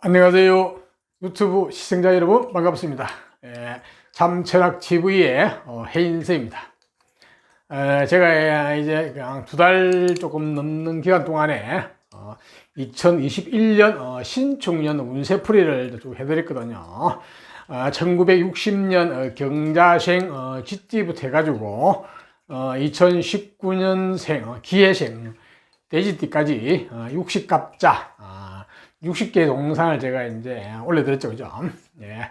안녕하세요. 유튜브 시청자 여러분 반갑습니다. 참철학TV의 해인세입니다. 제가 이제 두 달 조금 넘는 기간 동안에 2021년 신축년 운세풀이를 좀 해드렸거든요. 1960년 경자생 쥐띠부터 해가지고 2019년생 기해생 돼지띠까지 60갑자 60개의 동상을 제가 이제 올려드렸죠, 그죠? 예.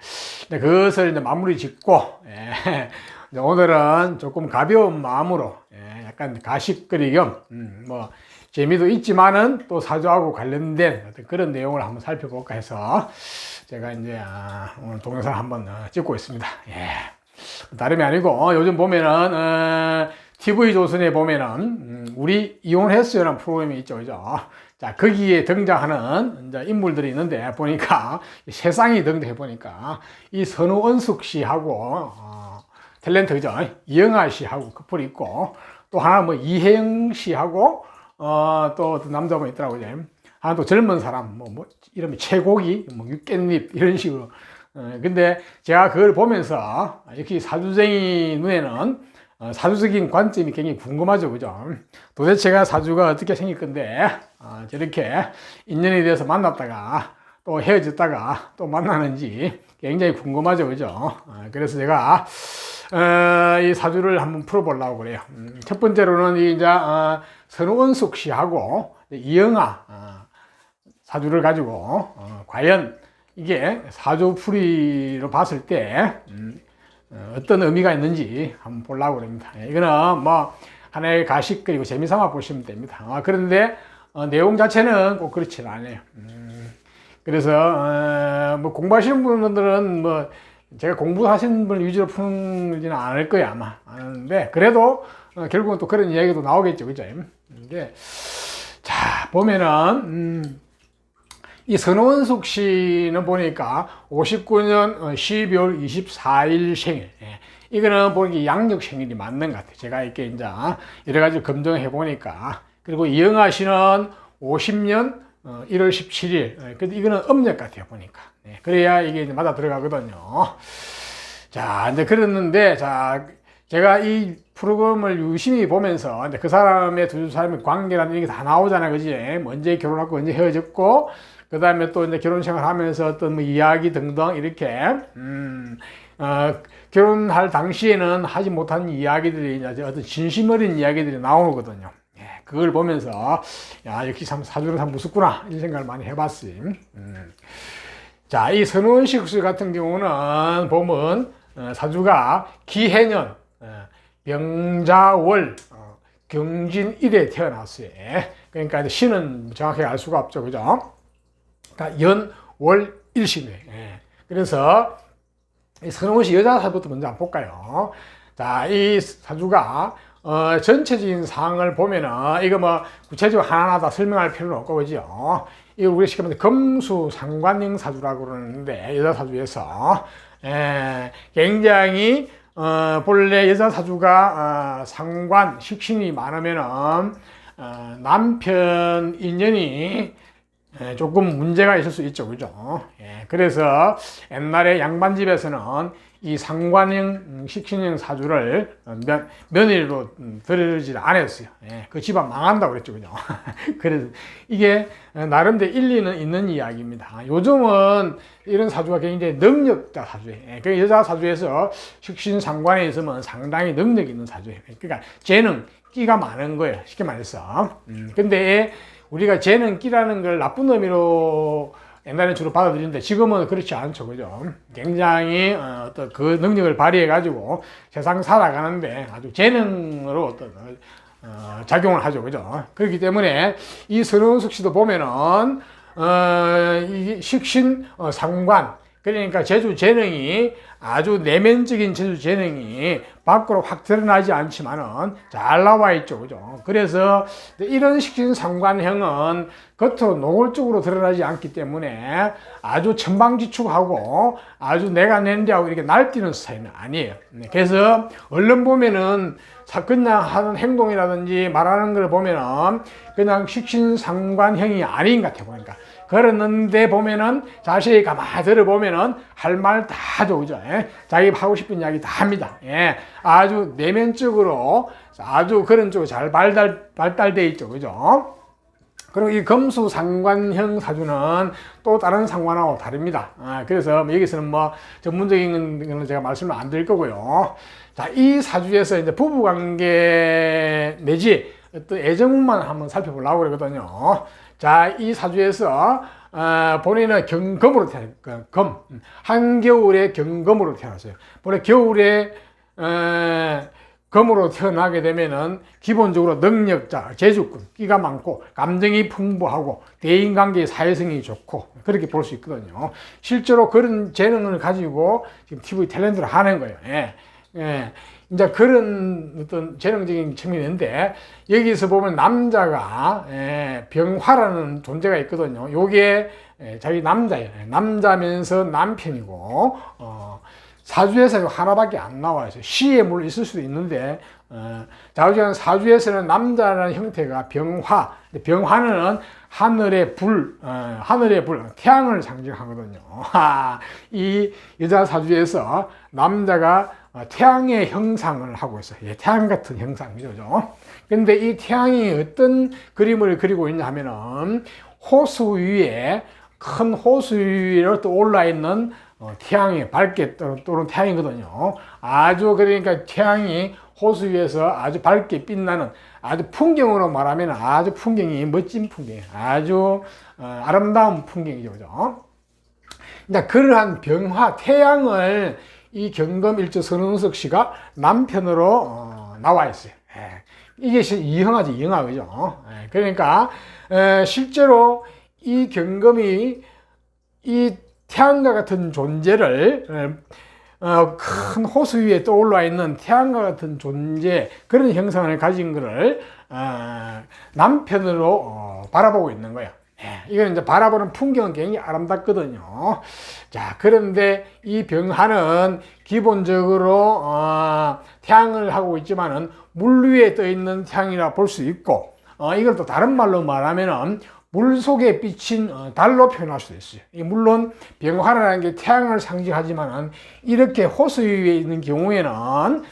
그것을 이제 마무리 짓고, 예. 이제 오늘은 조금 가벼운 마음으로, 예. 약간 가십거리 겸, 재미도 있지만은 또 사주하고 관련된 어떤 그런 내용을 한번 살펴볼까 해서 제가 이제 오늘 동영상을 한번 찍고 있습니다. 예. 다름이 아니고, 요즘 보면은, TV조선에 보면은, 우리 이혼했어요라는 프로그램이 있죠, 그죠? 자, 거기에 등장하는 이제 인물들이 있는데 보니까 세상이 등장해 보니까 이 선우은숙 씨하고 탤런트 그죠? 이영아 씨하고 커플이 있고 또 하나 뭐 이혜영 씨하고 또 남자분 있더라고요. 하나 또 젊은 사람 뭐 이름이 최고기 뭐 육깻잎 이런 식으로. 근데 제가 그걸 보면서 역시 사주쟁이 눈에는 사주적인 관점이 굉장히 궁금하죠, 그죠? 도대체가 사주가 어떻게 생길 건데, 저렇게 인연이 돼서 만났다가 또 헤어졌다가 또 만나는지 굉장히 궁금하죠, 그죠? 그래서 제가, 이 사주를 한번 풀어보려고 그래요. 첫 번째로는 이제, 선우은숙 씨하고 이영아, 사주를 가지고, 과연 이게 사주풀이로 봤을 때, 어떤 의미가 있는지 한번 보려고 합니다. 이거는 뭐 하나의 가식 그리고 재미삼아 보시면 됩니다. 그런데 내용 자체는 꼭 그렇지는 않아요. 그래서 뭐 공부하시는 분들은 뭐 제가 공부하시는 분 위주로 푸지는 않을 거예요, 아마. 아는데 그래도 결국은 또 그런 이야기도 나오겠죠, 그죠? 이게 자 보면은 이 선우은숙 씨는 보니까 59년 12월 24일 생일. 예. 이거는 보니까 양력 생일이 맞는 것 같아요. 제가 이렇게 이제 여러 가지 검증해 보니까. 그리고 이영아 씨는 50년 1월 17일. 근데 이거는 음력 같아요, 보니까. 예. 그래야 이게 이제 맞아 들어가거든요. 자, 이제 그랬는데, 자, 제가 이 프로그램을 유심히 보면서 이제 그 사람의 두 사람의 관계라는 게 다 나오잖아요, 그지? 언제 결혼하고 언제 헤어졌고, 그 다음에 또 이제 결혼 생활 하면서 어떤 뭐 이야기 등등 이렇게, 결혼할 당시에는 하지 못한 이야기들이 이제 어떤 진심 어린 이야기들이 나오거든요. 예, 그걸 보면서, 야, 역시 참 사주는 참 무섭구나. 이런 생각을 많이 해봤어요. 자, 이 선우은숙 씨 같은 경우는 보면, 사주가 기해년, 병자월, 경진일에 태어났어요. 그러니까 신은 정확하게 알 수가 없죠. 그죠? 그러니까 연, 월, 일신이에요. 그래서 이 선우은 씨 여자 사주부터 먼저 한번 볼까요? 자, 이 사주가 전체적인 상을 보면은 이거 뭐 구체적으로 하나하나 다 설명할 필요는 없고 그죠? 이거 우리가 쉽게 말해서 금수상관형 사주라고 그러는데 여자 사주에서 굉장히 본래 여자 사주가 상관, 식신이 많으면은 남편 인연이 조금 문제가 있을 수 있죠, 그죠? 그래서 옛날에 양반집에서는 이 상관형, 식신형 사주를 며느리로 들이지 않았어요. 그 집안 망한다고 그랬죠, 그죠? 그래서 이게 나름대로 일리는 있는 이야기입니다. 요즘은 이런 사주가 굉장히 능력자 사주예요. 그 여자 사주에서 식신 상관에 있으면 상당히 능력 있는 사주예요. 그러니까 재능, 끼가 많은 거예요. 쉽게 말해서. 근데 우리가 재능, 끼라는 걸 나쁜 의미로 옛날에는 주로 받아들이는데 지금은 그렇지 않죠, 그죠? 굉장히 어떤 그 능력을 발휘해 가지고 세상 살아가는데 아주 재능으로 어떤 작용을 하죠, 그죠? 그렇기 때문에 이 선우은숙 씨도 보면은 이 식신 상관, 그러니까 제주 재능이 아주 내면적인 제주 재능이 밖으로 확 드러나지 않지만은 잘 나와 있죠, 그죠? 그래서 이런 식신 상관형은 겉으로 노골적으로 드러나지 않기 때문에 아주 천방지축하고 아주 내가 낸다고 이렇게 날뛰는 스타일은 아니에요. 그래서 얼른 보면은 그냥 하는 행동이라든지 말하는 걸 보면은 그냥 식신 상관형이 아닌 것 같아요, 보니까. 그랬는데 보면은 자세히 가만히 들어보면은 할 말 다 하죠. 그죠? 예? 자기 하고 싶은 이야기 다 합니다. 예. 아주 내면적으로 아주 그런 쪽으로 잘 발달되어 있죠. 그죠? 그리고 이 금수상관형 사주는 또 다른 상관하고 다릅니다. 그래서 여기서는 뭐 전문적인 거는 제가 말씀을 안 드릴 거고요. 자, 이 사주에서 이제 부부관계 내지 어떤 애정운만 한번 살펴보려고 그러거든요. 자, 이 사주에서 본인은 경금으로 태어났어요. 한겨울에 경금으로 태어났어요. 본래 겨울에 금으로 태어나게 되면은 기본적으로 능력자, 재주꾼, 끼가 많고 감정이 풍부하고 대인관계 사회성이 좋고 그렇게 볼 수 있거든요. 실제로 그런 재능을 가지고 지금 TV 탤런트를 하는 거예요. 예. 예. 이제 그런 어떤 재능적인 측면이 있는데 여기서 보면 남자가 병화라는 존재가 있거든요. 요게 자기 남자예요. 남자면서 남편이고 사주에서 하나밖에 안 나와요. 시에 물론 있을 수도 있는데 자우지간 사주에서는 남자라는 형태가 병화. 병화는 하늘의 불, 태양을 상징하거든요. 이 여자 사주에서 남자가 태양의 형상을 하고 있어요. 예, 태양 같은 형상이죠. 근데 이 태양이 어떤 그림을 그리고 있냐 하면은 호수 위에 큰 호수 위에 올라 있는 태양이 밝게 떠오르는 태양이거든요. 아주 그러니까 태양이 호수 위에서 아주 밝게 빛나는 아주 풍경으로 말하면 아주 풍경이 멋진 풍경, 아주 아름다운 풍경이죠. 그죠? 이제 그러한 병화 태양을 이 경금일주 선운석 씨가 남편으로 나와 있어요. 이게 이형하지, 이형하, 그죠? 그러니까 실제로 이 경금이 이 태양과 같은 존재를 큰 호수 위에 떠올라 있는 태양과 같은 존재 그런 형상을 가진 것을 남편으로 바라보고 있는 거예요. 이건 이제 바라보는 풍경은 굉장히 아름답거든요. 자, 그런데 이 병화는 기본적으로 태양을 하고 있지만은 물 위에 떠 있는 태양이라 볼 수 있고 이걸 또 다른 말로 말하면은 물 속에 비친 달로 표현할 수도 있어요. 물론 병화라는 게 태양을 상징하지만 이렇게 호수 위에 있는 경우에는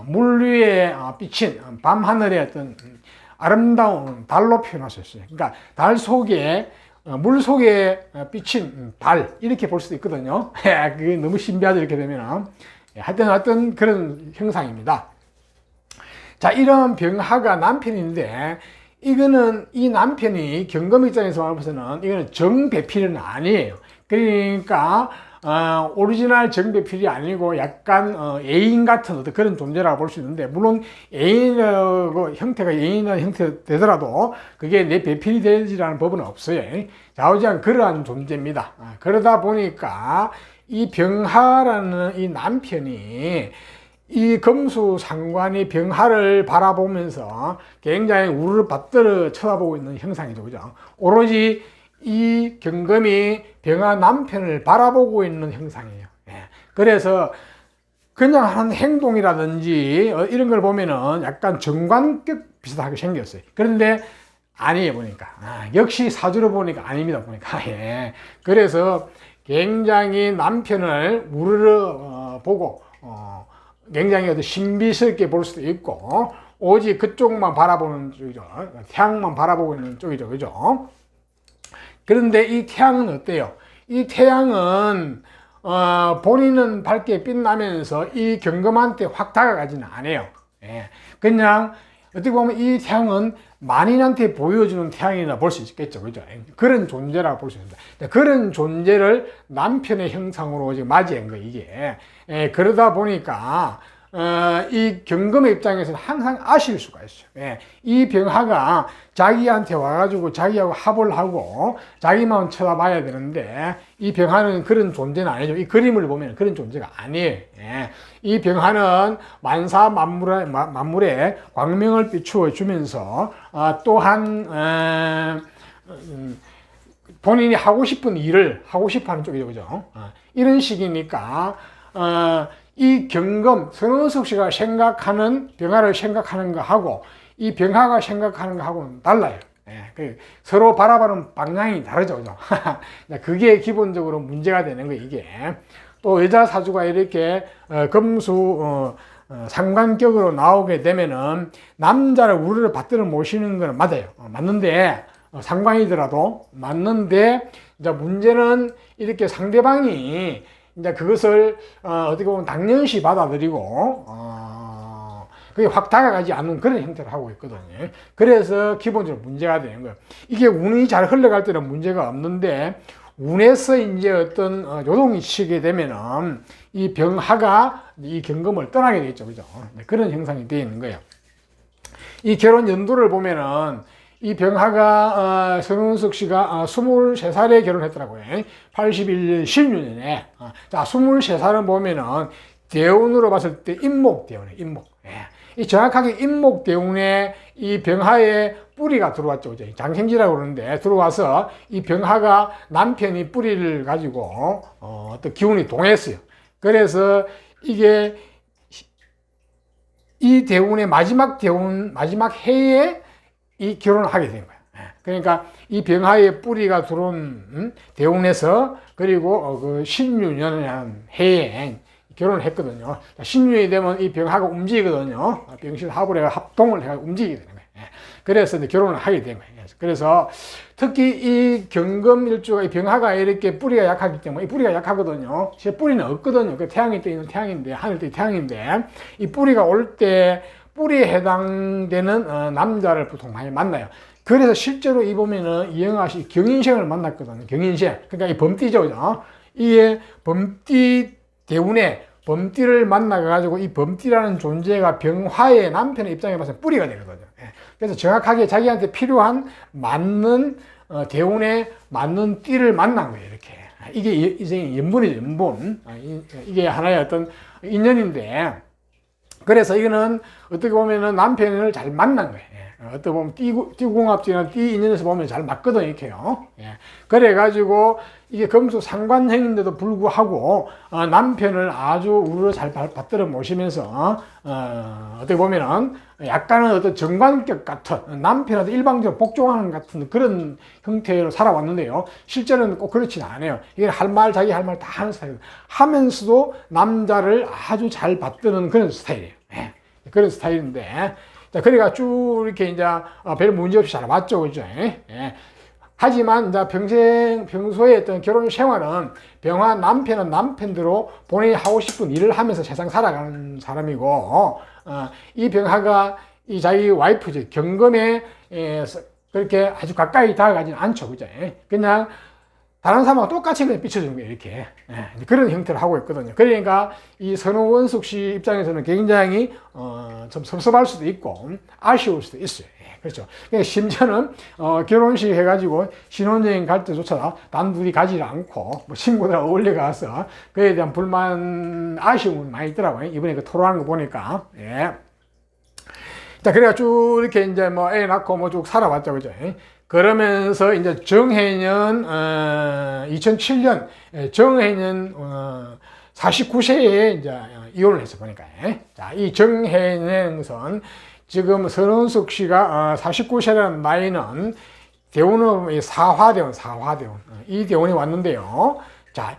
물 위에 비친 밤하늘의 어떤 아름다운 달로 표현할 수 있어요. 그러니까 달 속에 물 속에 비친 달 이렇게 볼 수도 있거든요. 그게 너무 신비하죠. 이렇게 되면 하여튼 그런 형상입니다. 자, 이런 병화가 남편인데 이거는 이 남편이 경금 입장에서 봐서는 이거는 정배필은 아니에요. 그러니까 오리지널 정배필이 아니고 약간 애인 같은 어떤 그런 존재라고 볼 수 있는데 물론 애인의 형태가 애인의 형태 되더라도 그게 내 배필이 되지라는 법은 없어요. 좌우지간 그러한 존재입니다. 그러다 보니까 이 병화라는 이 남편이 이 금수상관이 병화를 바라보면서 굉장히 우르르 받들어 쳐다보고 있는 형상이죠. 그죠? 오로지 이 경금이 병화 남편을 바라보고 있는 형상이에요. 그래서 그냥 하는 행동이라든지 이런 걸 보면은 약간 정관격 비슷하게 생겼어요. 그런데 아니에요, 보니까. 역시 사주로 보니까 아닙니다, 보니까. 그래서 굉장히 남편을 우르르 보고 굉장히 신비스럽게 볼 수도 있고 오직 그쪽만 바라보는 쪽이죠. 태양만 바라보고 있는 쪽이죠. 그죠? 그런데 이 태양은 어때요? 이 태양은 본인은 밝게 빛나면서 이 경금한테 확 다가가지는 않아요. 그냥 어떻게 보면 이 태양은 만인한테 보여주는 태양이라 볼 수 있겠죠. 그죠? 그런 존재라고 볼 수 있습니다. 그런 존재를 남편의 형상으로 지금 맞이한 거예요, 이게. 그러다 보니까, 이 경금의 입장에서는 항상 아실 수가 있어요. 이 병화가 자기한테 와가지고 자기하고 합을 하고 자기만 쳐다봐야 되는데 이 병화는 그런 존재는 아니죠. 이 그림을 보면 그런 존재가 아니에요. 이 병화는 만사 만물에 광명을 비추어 주면서 또한 본인이 하고 싶은 일을 하고 싶어 하는 쪽이죠. 그죠? 이런 식이니까 이 경금, 선원석 씨가 생각하는 병화를 생각하는 거하고 이 병화가 생각하는 거하고는 달라요. 서로 바라보는 방향이 다르죠. 그죠? 그게 기본적으로 문제가 되는 거예요, 이게. 또 여자 사주가 이렇게 금수 상관격으로 나오게 되면은 남자를 우르르 받들어 모시는 건 맞아요. 맞는데 상관이더라도 맞는데 이제 문제는 이렇게 상대방이 이제 그것을 어떻게 보면 당연시 받아들이고 그게 확 다가가지 않는 그런 형태를 하고 있거든요. 그래서 기본적으로 문제가 되는 거예요. 이게 운이 잘 흘러갈 때는 문제가 없는데 운에서 이제 어떤 요동이 치게 되면은 이 병화가 이 경금을 떠나게 되겠죠. 그죠? 그런 형상이 되어 있는 거예요. 이 결혼 연도를 보면은 이 병화가 서른석 씨가 23살에 결혼했더라고요. 81년 16년에. 자, 23살은 보면은 대운으로 봤을 때 임목대운이에요. 임목. 이 정확하게 임목대운에 이 병화에 뿌리가 들어왔죠. 그죠? 장생지라고 그러는데 들어와서 이 병화가 남편이 뿌리를 가지고 어떤 기운이 동했어요. 그래서 이게 이 대운의 마지막 대운, 마지막 해에 이 결혼을 하게 된 거예요. 그러니까 이 병화의 뿌리가 들어온 대운에서 그리고 그 16년이라는 해에 결혼을 했거든요. 신유이 되면 이 병화가 움직이거든요. 병신합을 해가 합동을 해가 움직이게 되는 거예요. 그래서 이제 결혼을 하게 된 거예요. 그래서 특히 이 경금 일주가 이 병화가 이렇게 뿌리가 약하기 때문에 이 뿌리가 약하거든요. 제 뿌리는 없거든요. 그 태양이 떠 있는 태양인데 하늘 떠 있는 태양인데 이 뿌리가 올 때 뿌리에 해당되는 남자를 보통 많이 만나요. 그래서 실제로 이 보면은 이영하 씨 경인생을 만났거든요. 경인생. 그러니까 이 범띠죠. 그죠? 이게 범띠 대운에 범띠를 만나가지고 이 범띠라는 존재가 병화의 남편의 입장에 봐서 뿌리가 되거든요. 그래서 정확하게 자기한테 필요한 맞는 대운에 맞는 띠를 만난 거예요. 이렇게. 이게 이제 연분이죠. 연분. 이게 하나의 어떤 인연인데 그래서 이거는 어떻게 보면은 남편을 잘 만난 거예요. 어떻게 보면 띠궁합지나 띠 인연에서 보면 잘 맞거든요. 이렇게요. 그래가지고 이게 금수 상관형인데도 불구하고 남편을 아주 우르르 잘 받들어 모시면서 어떻게 보면은 약간은 어떤 정관격 같은 남편한테 일방적으로 복종하는 같은 그런 형태로 살아왔는데요. 실제로는 꼭 그렇지는 않아요. 이게 할 말 자기 할 말 다 하는 스타일 하면서도 남자를 아주 잘 받드는 그런 스타일이에요. 그런 스타일인데 자, 그러니까 쭉 이렇게 이제 별 문제 없이 잘 왔죠. 그죠? 하지만 이제 평소에 어떤 결혼 생활은 병화 남편은 남편대로 본인이 하고 싶은 일을 하면서 세상 살아가는 사람이고, 이 병화가 이 자기 와이프죠. 경금에 그렇게 아주 가까이 다가가지는 않죠. 그죠? 그냥 다른 사람하고 똑같이 그냥 비춰주는 거예요. 이렇게. 그런 형태를 하고 있거든요. 그러니까 이 선우원숙 씨 입장에서는 굉장히 좀 섭섭할 수도 있고 아쉬울 수도 있어요. 그렇죠. 그러니까 심지어는 결혼식 해가지고 신혼여행 갈 때조차 단둘이 가지를 않고 뭐 친구들하고 어울려 가서 그에 대한 불만, 아쉬움은 많이 있더라고요. 이번에 그 토론하는 거 보니까. 자, 그래가 쭉 이렇게 이제 뭐 애 낳고 뭐 쭉 살아왔죠. 그죠. 그러면서 이제 정해년 2007년 정해년 49세에 이제 이혼을 했어 보니까. 자, 이 정해년선 지금 선원숙 씨가 49세라는 나이는 대운은 사화대운, 이 대운이 왔는데요. 자,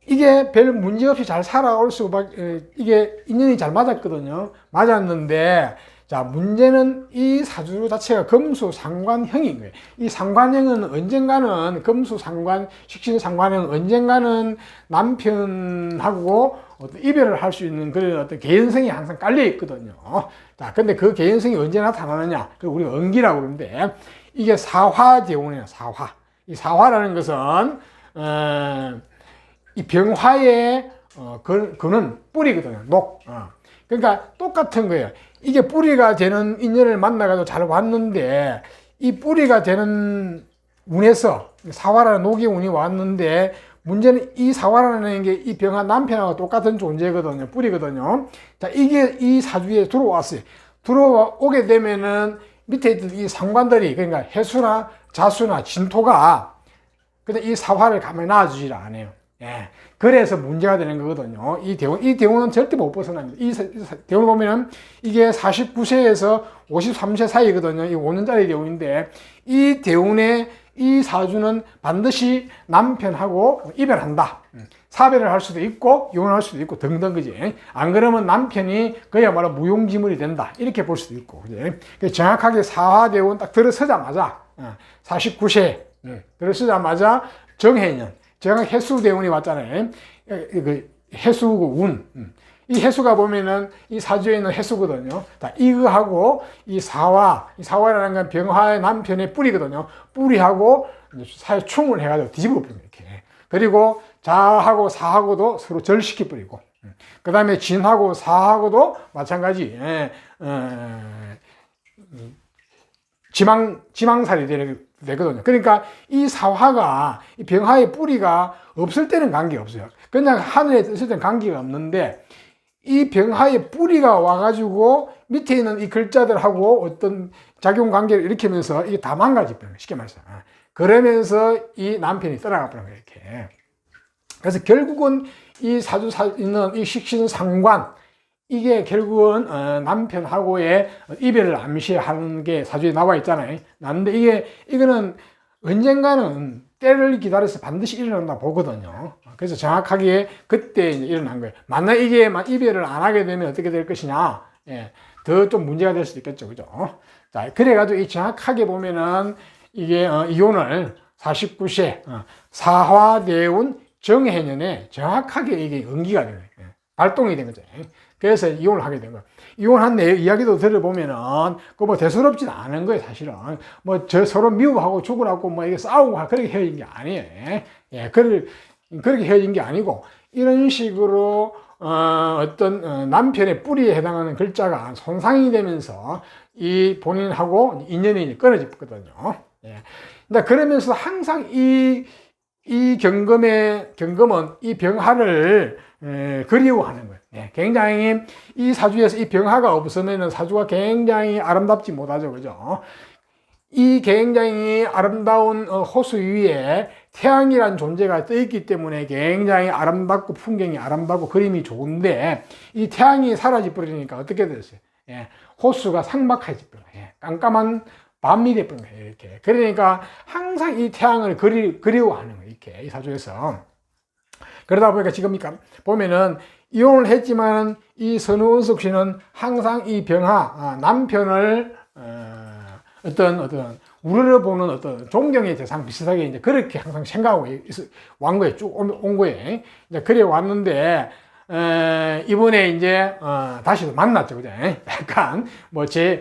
이게 별 문제 없이 잘 살아올 수밖에, 이게 인연이 잘 맞았거든요. 맞았는데, 자, 문제는 이 사주 자체가 금수상관형인 거예요. 이 상관형은 언젠가는 금수상관, 식신상관형 언젠가는 남편하고 어떤 이별을 할 수 있는 그런 어떤 개연성이 항상 깔려 있거든요. 자, 근데 그 개연성이 언제 나타나느냐? 그 우리가 은기라고 그러는데 이게 사화대운이에요. 사화. 이 사화라는 것은 이 병화의 그는 뿌리거든요. 녹. 그러니까 똑같은 거예요. 이게 뿌리가 되는 인연을 만나가지고 잘 왔는데 이 뿌리가 되는 운에서 사화라는 녹의 운이 왔는데 문제는 이 사화라는 게 이 병화 남편하고 똑같은 존재거든요. 뿌리거든요. 자, 이게 이 사주에 들어왔어요. 들어오게 되면은 밑에 있던 이 상관들이 그러니까 해수나 자수나 진토가 근데 이 사화를 가만히 놔주질 않아요. 예. 그래서 문제가 되는 거거든요. 이 대운은 절대 못 벗어납니다. 대운을 보면은 이게 49세에서 53세 사이거든요. 이 5년짜리 대운인데, 이 대운의 이 사주는 반드시 남편하고 이별한다. 사별을 할 수도 있고, 이혼을 할 수도 있고, 등등, 그지? 안 그러면 남편이 그야말로 무용지물이 된다. 이렇게 볼 수도 있고, 그지? 정확하게 사화대운 딱 들어서자마자, 49세, 들어서자마자 정해년, 정확히 해수대운이 왔잖아요. 그 해수고 운. 이 해수가 보면은 이 사주에 있는 해수거든요. 자, 이거하고 이 사화라는 건 병화의 남편의 뿌리거든요. 뿌리하고 사충을 해가지고 뒤집어 버립니다. 이렇게. 그리고 자하고 사하고도 서로 절시켜 버리고. 그 다음에 진하고 사하고도 마찬가지. 지망살이 되거든요. 그러니까 이 사화가, 이 병화의 뿌리가 없을 때는 관계가 없어요. 그냥 하늘에 있을 때는 관계가 없는데, 이 병화의 뿌리가 와가지고 밑에 있는 이 글자들하고 어떤 작용 관계를 일으키면서 이게 다 망가져 버려요. 쉽게 말해서. 그러면서 이 남편이 떠나가 버려요. 이렇게. 그래서 결국은 이 사주 있는 이 식신상관, 이게 결국은 남편하고의 이별을 암시하는 게 사주에 나와 있잖아요. 나는데 이거는 언젠가는 때를 기다려서 반드시 일어난다 보거든요. 그래서 정확하게 그때 이제 일어난 거예요. 만약 이게 이별을 안 하게 되면 어떻게 될 것이냐, 더 좀 문제가 될 수도 있겠죠, 그죠? 자, 그래가지고 이 정확하게 보면은 이게 이혼을 49세 사화대운 정해년에 정확하게 이게 연기가 되는 거예요. 발동이 된 거죠. 그래서 이혼을 하게 된 거예요. 이혼한 이야기도 들어보면은, 뭐 대수롭진 않은 거예요, 사실은. 뭐, 서로 미워하고 죽으라고 뭐 이게 싸우고 그렇게 헤어진 게 아니에요. 그렇게 헤어진 게 아니고, 이런 식으로, 어떤, 남편의 뿌리에 해당하는 글자가 손상이 되면서 이 본인하고 인연이 끊어졌거든요. 근데 그러면서 항상 이 경금은 이 병화를 그리워하는 거예요. 굉장히 이 사주에서 이 병화가 없으면 사주가 굉장히 아름답지 못하죠. 그죠? 이 굉장히 아름다운 호수 위에 태양이란 존재가 떠 있기 때문에 굉장히 아름답고 풍경이 아름답고 그림이 좋은데, 이 태양이 사라져 버리니까 어떻게 됐어요? 호수가 삭막해져 버려요. 깜깜한 밤이 돼버린 거예요. 이렇게. 그러니까 항상 이 태양을 그리워하는 거예요. 이렇게. 이 사주에서. 그러다 보니까 지금 보면은 이혼을 했지만 이 선우은숙 씨는 항상 이 병화, 남편을, 어떤, 우러러보는 어떤 존경의 대상 비슷하게 이제 그렇게 항상 생각하고 왔 거예요. 쭉 온 거예요. 이제 그래 왔는데, 이번에 이제, 다시 만났죠. 그죠? 약간,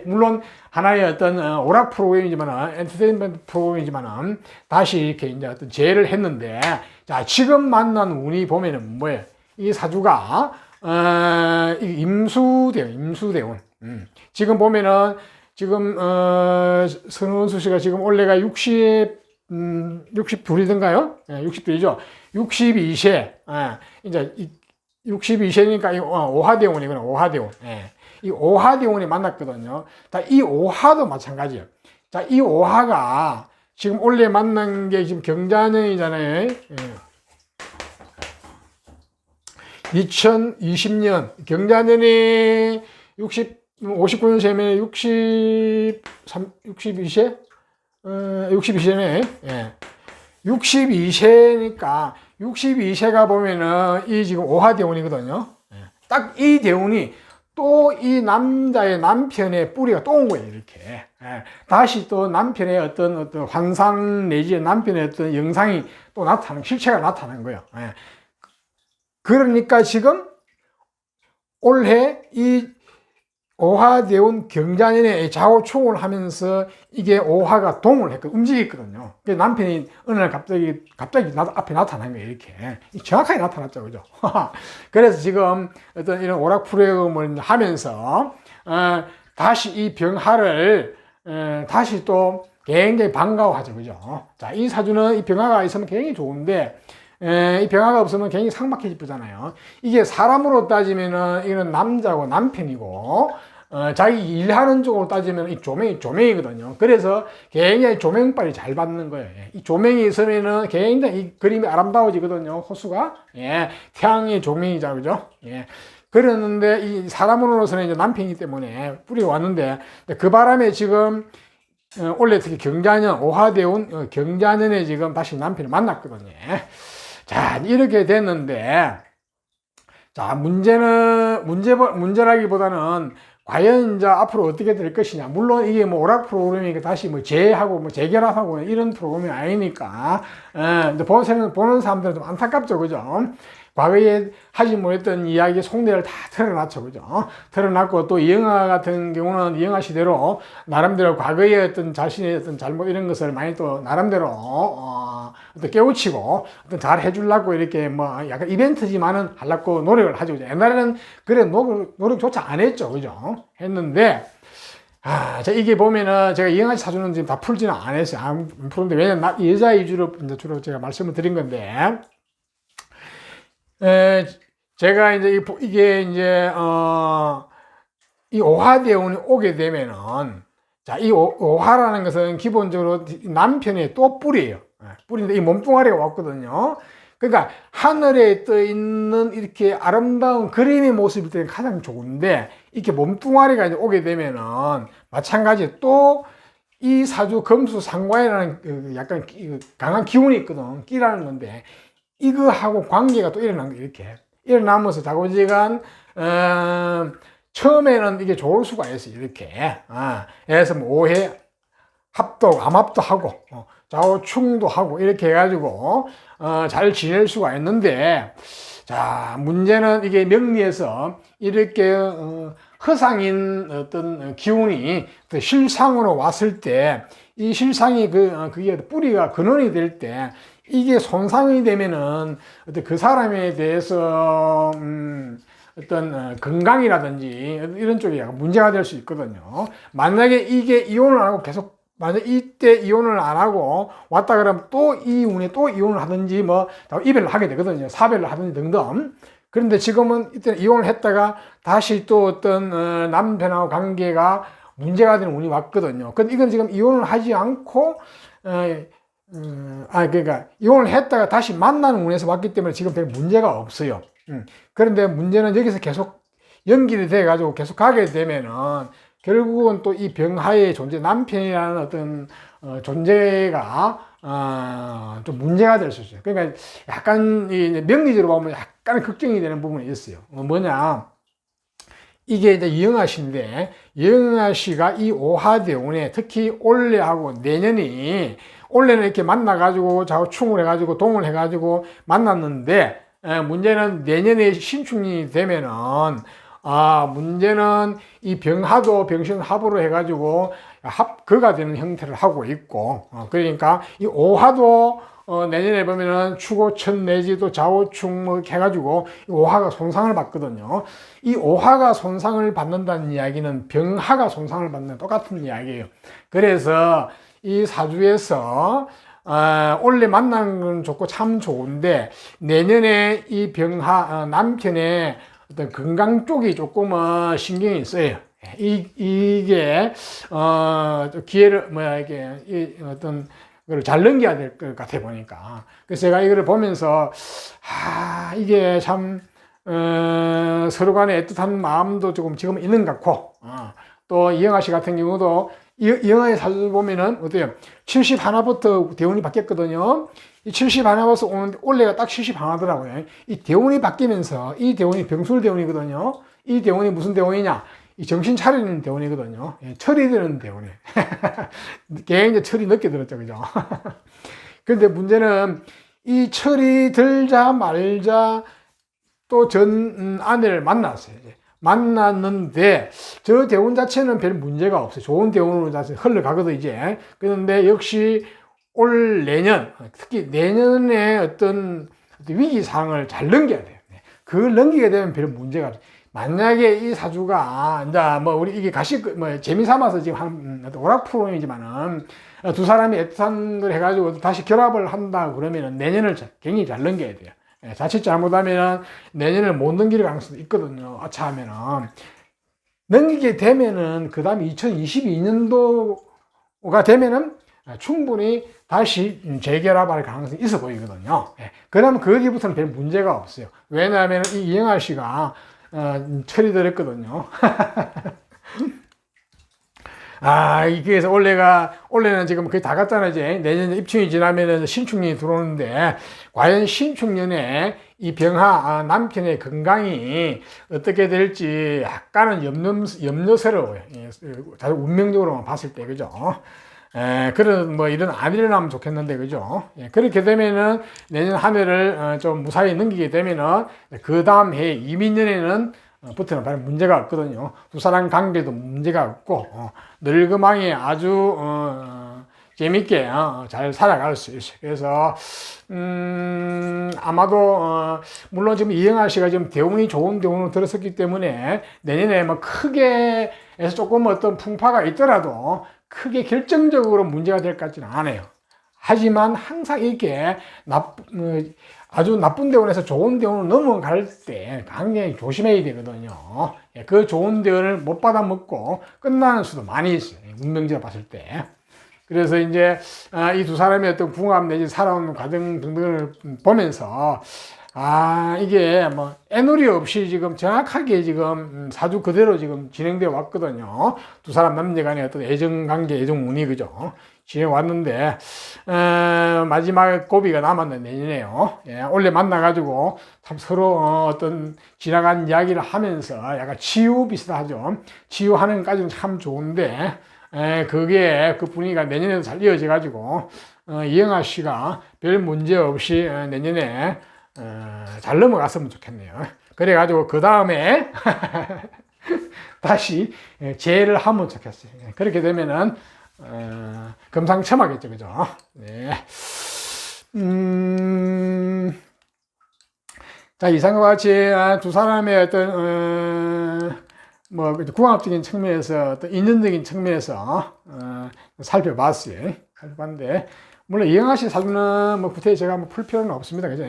물론 하나의 어떤 오락 프로그램이지만은, 엔터테인먼트 프로그램이지만은, 다시 이렇게 이제 어떤 재해를 했는데, 자, 지금 만난 운이 보면은 뭐예요? 이 사주가, 임수대운. 지금 보면은, 지금, 선우은수 씨가 지금 올해가 62이던가요? 62이죠. 62세. 이제, 62세니까 이 오화대운이구나, 오화대운. 이 오화대운이 만났거든요. 자, 이 오화도 마찬가지예요. 자, 이 오화가 지금 원래 만난 게 지금 경자년이잖아요. 2020년 경자년이 59년생이면 62세? 62세네. 62세니까 62세가 보면은 이 지금 오화대운이거든요. 딱 이 대운이 또 이 남편의 뿌리가 또 온 거예요, 이렇게. 다시 또 남편의 어떤 환상 내지 남편의 어떤 영상이 또 실체가 나타나는 거예요. 그러니까 지금 올해 이 오화대운 경자년에 좌우충을 하면서 이게 오화가 동을 했거든요. 움직였거든요. 남편이 어느 날 갑자기 앞에 나타난 거예요. 이렇게. 정확하게 나타났죠. 그죠? 그래서 지금 어떤 이런 오락 프로그램을 하면서, 다시 이 병화를, 다시 또 굉장히 반가워하죠. 그죠? 자, 이 사주는 이 병화가 있으면 굉장히 좋은데, 이 병화가 없으면 굉장히 삭막해지잖아요. 이게 사람으로 따지면은 이거는 남자고 남편이고, 자기 일하는 쪽으로 따지면 이 조명이거든요. 그래서 굉장히 조명빨이 잘 받는 거예요. 이 조명이 있으면은 굉장히 이 그림이 아름다워지거든요. 호수가. 예. 태양의 조명이자, 그죠? 예. 그랬는데 이 사람으로서는 이제 남편이기 때문에 뿌리가 왔는데 그 바람에 지금 원래 특히 경자년, 오화대운 경자년에 지금 다시 남편을 만났거든요. 자, 이렇게 됐는데, 자, 문제라기보다는 과연 이제 앞으로 어떻게 될 것이냐. 물론 이게 뭐 오락 프로그램이니까 다시 뭐 재하고 뭐 재결합하고 이런 프로그램이 아니니까, 보는 사람들은 좀 안타깝죠. 그죠? 과거에 하지 못했던 이야기 속내를 다 털어놨죠. 그죠? 털어놨고 또 이영하 같은 경우는 이영하 시대로 나름대로 과거의 어떤 자신의 어떤 잘못 이런 것을 많이 또 나름대로 또 깨우치고 어떤 잘 해주려고 이렇게 뭐 약간 이벤트지만은 하려고 노력을 하죠. 옛날에는 그래 노력조차 안 했죠. 그죠? 했는데 자, 이게 보면은 제가 이영하 씨 사주는 지금 다 풀지는 안 했어요. 안 푸는데 왜냐면 여자 위주로 이제 주로 제가 말씀을 드린 건데 제가 이제 이게 이제 이 오화대운이 오게 되면은 자, 이 오화라는 것은 기본적으로 남편의 또 뿔이에요. 뿔인데 이 몸뚱아리가 왔거든요. 그러니까 하늘에 떠 있는 이렇게 아름다운 그림의 모습일 때는 가장 좋은데 이렇게 몸뚱아리가 이제 오게 되면은 마찬가지 또 이 사주 금수 상관이라는 그 약간 강한 기운이 있거든. 끼라는 건데 이거하고 관계가 또 일어난 거 이렇게 일어나면서 자고지간 처음에는 이게 좋을 수가 있어요. 이렇게 그래서 뭐 오해 합도 암합도 하고 좌우충도 하고 이렇게 해가지고 잘 지낼 수가 있는데 자 문제는 이게 명리에서 이렇게 허상인 어떤 기운이 실상으로 왔을 때 이 실상이 그게 뿌리가 근원이 될 때 이게 손상이 되면은 어떤 그 사람에 대해서 어떤 건강이라든지 이런 쪽에 약간 문제가 될 수 있거든요. 만약에 이게 이혼을 안 하고 계속 만약 이때 이혼을 안 하고 왔다 그러면 또 이 운에 또 이혼을 하든지 뭐 이별을 하게 되거든요. 사별을 하든지 등등. 그런데 지금은 이때 이혼을 했다가 다시 또 어떤 남편하고 관계가 문제가 되는 운이 왔거든요. 근데 이건 지금 이혼을 하지 않고 그러니까 이혼을 했다가 다시 만나는 운에서 왔기 때문에 지금 별 문제가 없어요. 그런데 문제는 여기서 계속 연결이 돼 가지고 계속 가게 되면은 결국은 또 이 병하의 존재 남편이라는 어떤 존재가 좀 문제가 될 수 있어요. 그러니까 약간 이 명리적으로 보면 약간 걱정이 되는 부분이 있어요. 뭐냐? 이게 이제 이영하 씨인데 이영하 씨가 이 오화대운에 특히 올해하고 내년이 올해는 이렇게 만나가지고 좌우충을 해가지고 동을 해가지고 만났는데 문제는 내년에 신축이 되면은 문제는 이 병하도 병신합으로 해가지고 합거가 되는 형태를 하고 있고 그러니까 이 오화도 내년에 보면은 추고천 내지도 좌우충 뭐 해가지고 오화가 손상을 받거든요. 이 오화가 손상을 받는다는 이야기는 병하가 손상을 받는 똑같은 이야기예요. 그래서 이 사주에서 원래 만나는 건 좋고 참 좋은데 내년에 이 병하 남편의 어떤 건강 쪽이 조금 신경이 써요. 이게 기회를 이게 어떤 그걸 잘 넘겨야 될 것 같아 보니까. 그래서 제가 이거를 보면서 이게 참 서로 간에 애틋한 마음도 조금 지금 있는 것 같고 또 이영하 씨 같은 경우도 이영하의 사주 보면은 어때요? 71부터 대운이 바뀌었거든요. 이 71부터 오는데 올해가 딱 71더라고요. 이 대운이 바뀌면서 이 대운이 병술 대운이거든요. 이 대운이 무슨 대운이냐? 이 정신 차리는 대운이거든요. 철이 드는 대운이. 굉장히 철이 늦게 들었죠. 그죠? 그런데 문제는 이 철이 들자 말자 또 전 아내를 만났어요. 이제. 만났는데 저 대운 자체는 별 문제가 없어요. 좋은 대운으로 자체 흘러가거든 이제. 그런데 역시 올 내년, 특히 내년에 어떤 위기 상황을 잘 넘겨야 돼요. 그걸 넘기게 되면 별 문제가 없어요. 만약에 이 사주가, 이제 뭐 우리 이게 재미 삼아서 지금 한 오락 프로그램이지만은 두 사람이 애틋한 걸 해가지고 다시 결합을 한다 그러면은 내년을 굉장히 잘 넘겨야 돼요. 자칫 잘못하면은 내년을 못 넘길 가능성도 있거든요. 아차하면은. 넘기게 되면은 그 다음에 2022년도가 되면은 충분히 다시 재결합할 가능성이 있어 보이거든요. 그러면 거기부터는 별 문제가 없어요. 왜냐하면 이 이영하 씨가 처리됐거든요. 그래서 올해는 지금 거의 다 갔잖아요. 이제 내년 입춘이 지나면은 신축년이 들어오는데, 과연 신축년에 이 병하, 남편의 건강이 어떻게 될지 약간은 염려스러워요. 자주 운명적으로만 봤을 때, 그죠? 그런, 이런 안 일어나면 좋겠는데, 그죠? 그렇게 되면은 내년 한 해를 좀 무사히 넘기게 되면은, 그 다음 해 이민년에는 부터는 별 문제가 없거든요. 두 사람 관계도 문제가 없고, 늙음하게 아주, 재밌게, 잘 살아갈 수 있어요. 그래서, 아마도, 물론 지금 이영하 씨가 지금 대운이 좋은 대운으로 들었었기 때문에 내년에 크게 해서 조금 어떤 풍파가 있더라도 크게 결정적으로 문제가 될 것 같지는 않아요. 하지만 항상 이렇게 아주 나쁜 대원에서 좋은 대원으로 넘어갈 때 굉장히 조심해야 되거든요. 그 좋은 대원을 못 받아먹고 끝나는 수도 많이 있어요. 운명적으로 봤을 때. 그래서 이제 이 두 사람의 어떤 궁합 내지 살아온 과정 등등을 보면서 이게 애누리 없이 지금 정확하게 지금 사주 그대로 지금 진행되어 왔거든요. 두 사람 남녀 간의 어떤 애정관계, 애정운이, 그죠? 진행 왔는데, 마지막 고비가 남았는 내년에요. 원래 만나가지고 참 서로 어떤 지나간 이야기를 하면서 약간 치유 비슷하죠. 치유하는 것까지는 참 좋은데, 그게 그 분위기가 내년에도 잘 이어져가지고, 이영하 씨가 별 문제 없이 내년에 잘 넘어갔으면 좋겠네요. 그래가지고 그 다음에 다시 재해를 하면 좋겠어요. 그렇게 되면은 금상첨화겠죠, 그죠? 네. 자, 이상과 같이 두 사람의 어떤 궁합적인 측면에서 어떤 인연적인 측면에서 살펴봤어요. 살펴봤는데, 물론 이영하 씨 사주는 구태에 제가 풀 필요는 없습니다. 그죠?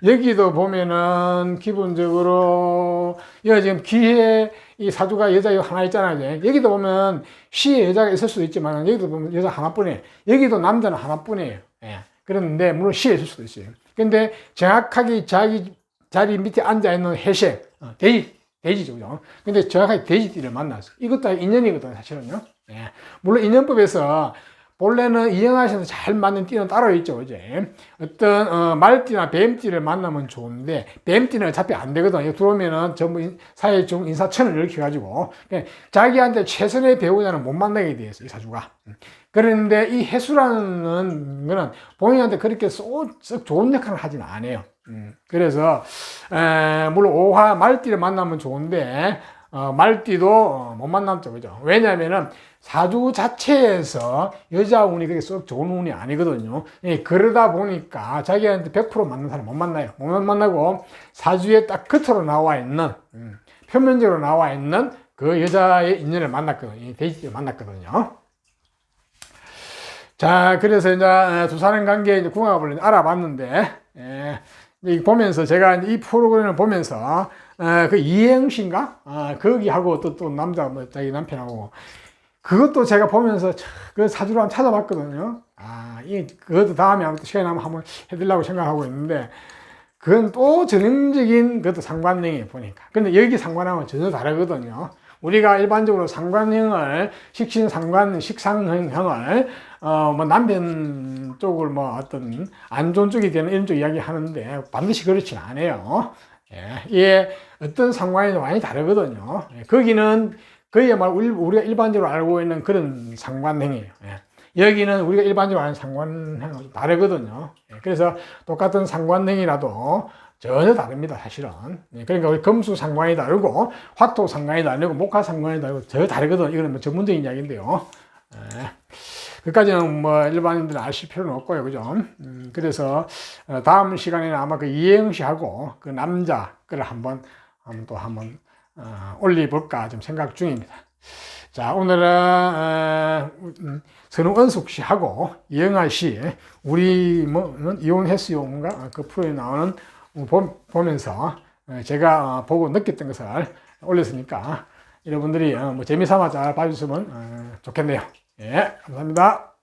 여기도 보면은 기본적으로 여기 지금 기해 이 사주가 여자 하나 있잖아요. 여기도 보면 시에 여자가 있을 수도 있지만 여기도 보면 여자 하나뿐이에요. 여기도 남자는 하나뿐이에요. 그런데 물론 시에 있을 수도 있어요. 근데 정확하게 자기 자리 밑에 앉아 있는 해생, 돼지죠, 그죠? 근데 정확하게 돼지띠를 만났어. 이것도 인연이거든요, 사실은요. 물론 인연법에서 본래는 이영하 씨한테 잘 맞는 띠는 따로 있죠, 이제. 어떤, 말띠나 뱀띠를 만나면 좋은데, 뱀띠는 어차피 안 되거든요. 들어오면은 전부 사회 중 인사천을 일으켜가지고, 자기한테 최선의 배우자는 못 만나게 돼 있어요, 이 사주가. 그런데 이 해수라는 거는 본인한테 그렇게 썩 좋은 역할을 하진 않아요. 그래서, 물론 오화 말띠를 만나면 좋은데, 말띠도 못 만났죠, 그죠? 왜냐면은 사주 자체에서 여자 운이 그렇게 썩 좋은 운이 아니거든요. 그러다 보니까 자기한테 100% 맞는 사람 못 만나요. 못 만나고 사주에 딱 겉으로 나와 있는, 표면적으로 나와 있는 그 여자의 인연을 만났거든요. 돼지를 만났거든요. 자, 그래서 이제 두 사람 관계 이제 궁합을 알아봤는데, 보면서 제가 이 프로그램을 보면서 그 이행신가? 거기하고 또 남자 자기 남편하고 그것도 제가 보면서 그 사주를 한번 찾아봤거든요. 그것도 다음에 시간이 나면 한번 해드리려고 생각하고 있는데 그건 또 전형적인 그것도 상관행위 보니까. 근데 여기 상관하고는 전혀 다르거든요. 우리가 일반적으로 상관형을 식상형을 남편 쪽을 어떤 안 좋은 쪽이 되는 이런 쪽 이야기 하는데 반드시 그렇진 않아요. 이게 어떤 상관이 많이 다르거든요. 거기는 그야말로 우리가 일반적으로 알고 있는 그런 상관행위예요. 여기는 우리가 일반적으로 아는 상관행위가 다르거든요. 그래서 똑같은 상관행위라도 전혀 다릅니다, 사실은. 그러니까 우리 금수 상관이 다르고, 화토 상관이 다르고, 목화 상관이 다르고, 전혀 다르거든요. 이거는 전문적인 이야기인데요. 그까지는 일반인들은 아실 필요는 없고요, 그죠? 그래서, 다음 시간에는 아마 그 이행시하고, 그 남자, 그를 한번 올려볼까 좀 생각 중입니다. 자, 오늘은, 선우은숙 씨하고 이영하 씨, 우리 이혼했어요, 뭔가? 그 프로에 나오는 보면서 제가 보고 느꼈던 것을 올렸으니까 여러분들이 뭐 재미삼아 잘 봐주시면 좋겠네요. 예, 감사합니다.